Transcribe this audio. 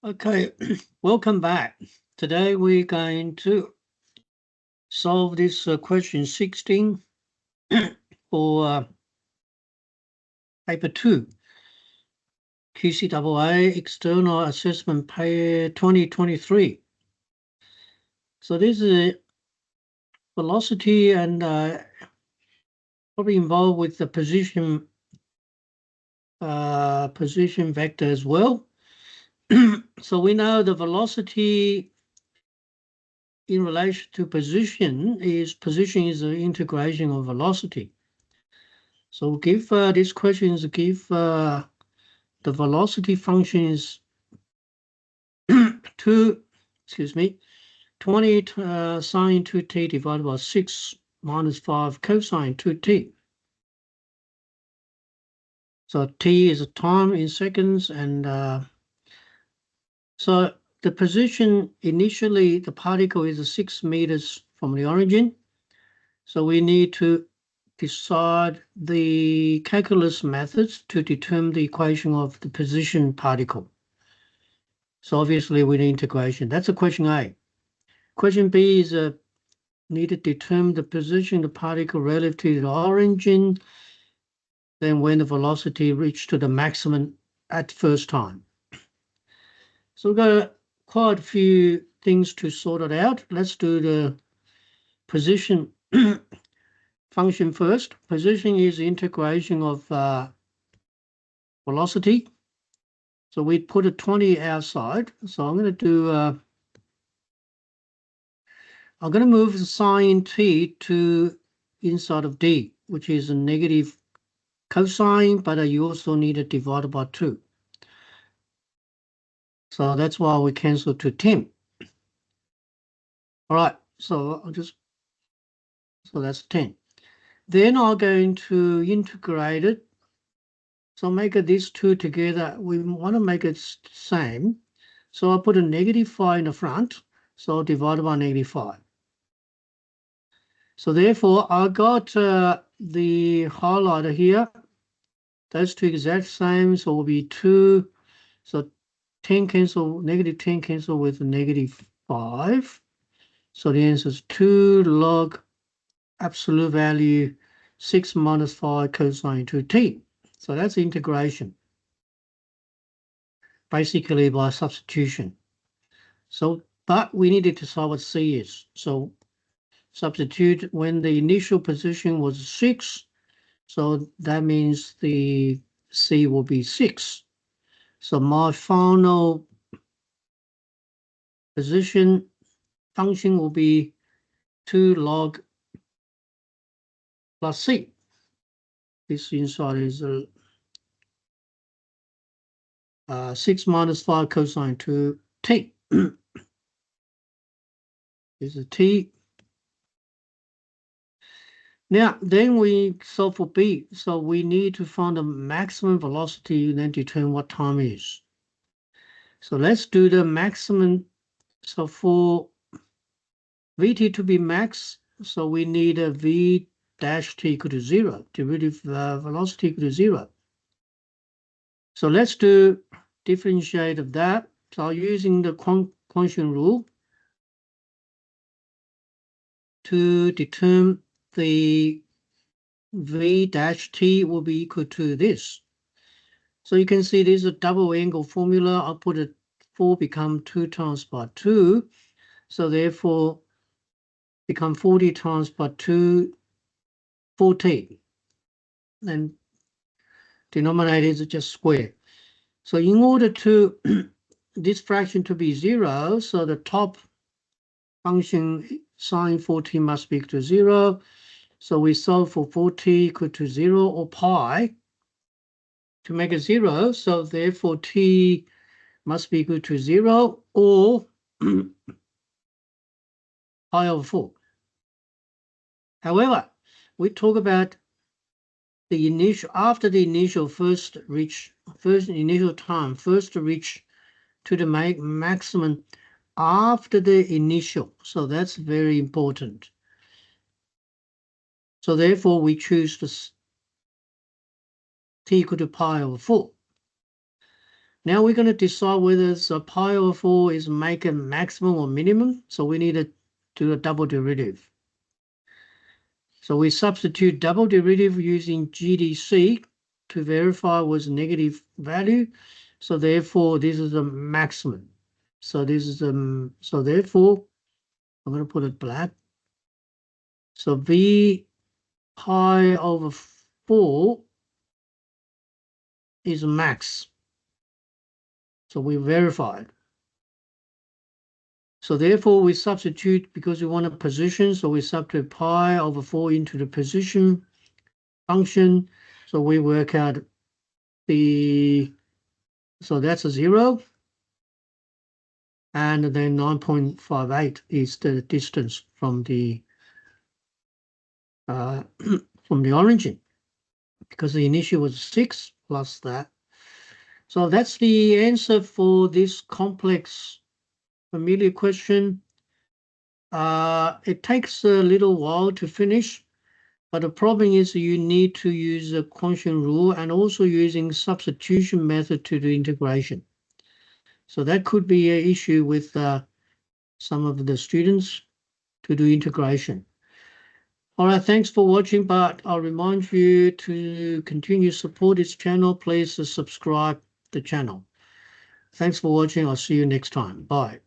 Okay, welcome back. Today we're going to solve this question 16 for paper 2, QCAA External Assessment Paper 2023. So this is velocity and probably involved with the position vector as well. So we know the velocity in relation to position is the integration of velocity. So give these questions give the velocity function is 20 sine 2t divided by 6 minus 5 cosine 2t. So t is a time in seconds, and so the position initially, the particle is 6 meters from the origin. So we need to decide the calculus methods to determine the equation of the position particle. So obviously we need integration. That's a question A. Question B is need to determine the position of the particle relative to the origin, then when the velocity reached to the maximum at first time. So we've got quite a few things to sort it out. Let's do the position function first. Position is the integration of velocity. So we put a 20 outside. So I'm going to do, I'm going to move the sine t to inside of d, which is a negative cosine, but you also need to divide it by 2. So that's why we cancel to 10. All right, so so that's 10. Then I'm going to integrate it. So make these two together. We want to make it same. So I'll put a negative 5 in the front. So divided by negative 5. So therefore, I got the highlighter here. Those two exact same. So it will be 2. So 10 cancel, negative 10 cancel with negative 5. So the answer is 2 log absolute value 6 minus 5 cosine 2t. So that's integration, basically by substitution. So, but we need to decide what c is. So substitute when the initial position was 6. So that means the c will be 6. So my final position function will be 2 log plus c. This inside is 6 minus 5 cosine 2t. Is a t. Now, then we solve for b. So we need to find the maximum velocity and then determine what time is. So let's do the maximum. So for vt to be max, so we need a v dash t equal to 0, derivative velocity equal to 0. So let's do differentiate of that. So using the quotient rule to determine the v dash t will be equal to this. So you can see this is a double angle formula. I'll put it 4 become 2 times by 2. So therefore become 40 times by 2, 4t. And denominator is just square. So in order to this fraction to be 0, so the top function sine 4t must be equal to 0. So we solve for 4t equal to 0 or pi to make it 0. So therefore t must be equal to 0 or pi over 4. However, we talk about the initial, after the initial first initial time, first to reach to the maximum after the initial. So that's very important. So therefore we choose this t equal to pi over 4. Now we're going to decide whether pi over 4 is make a maximum or minimum. So we need to do a double derivative. So we substitute double derivative using GDC to verify was negative value. So therefore, this is a maximum. So this is so therefore, I'm going to put it black. So V pi over 4 is max. So we verified. So therefore, we substitute because we want a position. So we substitute pi over 4 into the position function. So we work out so that's a 0. And then 9.58 is the distance from the origin, because the initial was 6 plus that. So that's the answer for this complex familiar question. It takes a little while to finish, but the problem is you need to use a quotient rule and also using substitution method to do integration. So that could be an issue with some of the students to do integration. All right, thanks for watching, but I'll remind you to continue to support this channel. Please subscribe the channel. Thanks for watching. I'll see you next time. Bye.